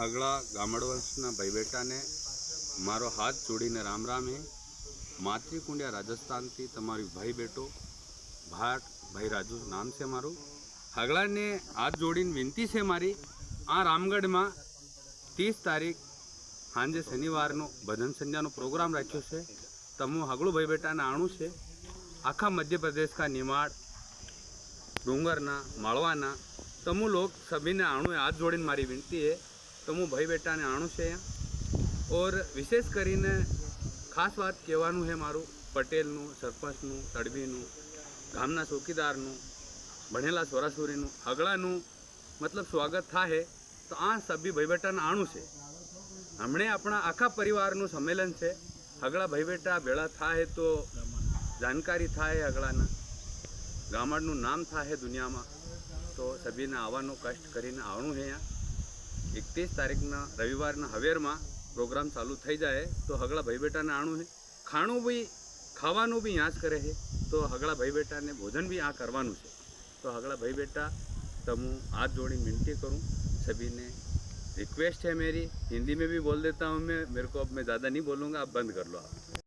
हगड़ा गामड़वंशना भाई बेटा ने मारो हाथ जोड़ीने राम राम है। मातृकुंडिया राजस्थान थी तमारी भाई बेटो भाट भाई राजू नाम से मारू। हगड़ा ने हाथ जोड़ीने विनती से मारी आ रामगढ़ में 30 तारीख सांजे शनिवार भजन संध्या प्रोग्राम राख्यो से। तमु हगड़ू भाई बेटा ने आणु से आखा मध्य प्रदेश का निमाड़ डूंगरना माळवाना तमु लोग सभी ने आणु हाथ जोड़ीने मारी विनती है। तमु भाई बेटा ने आणु से और विशेष करीने खास बात कहेवानुं है मारू पटेलनु सरपंचनु तड़बीनु गामना चौकीदारनु भणेला छोराछोरीनु हगड़ानु मतलब स्वागत था है। तो आ सभी भाई बेटा ने आणु से हमणे अपना आखा परिवारनु सम्मेलन है। हगड़ा भाई बेटा भेड़ा था है तो जानकारी था है हगड़ाना गामड़नु नाम था है दुनिया में। तो सभी ने आवानो कष्ट करीने आवणु है। यहाँ 31 तारीख रविवार हवेर में प्रोग्राम चालू थी जाए तो हगड़ा भाई बेटा ने आणु है। खाणु भी खावानु भी यहाँ करे है तो हगड़ा भाई बेटा ने भोजन भी यहाँ करवानु है। तो हगड़ा भाई बेटा तमु हाथ जोड़ी विनती करूँ सभी ने रिक्वेस्ट है मेरी। हिंदी में भी बोल देता हूँ मैं, मेरे को अब मैं ज़्यादा नहीं बोलूँगा, आप बंद कर लो आप।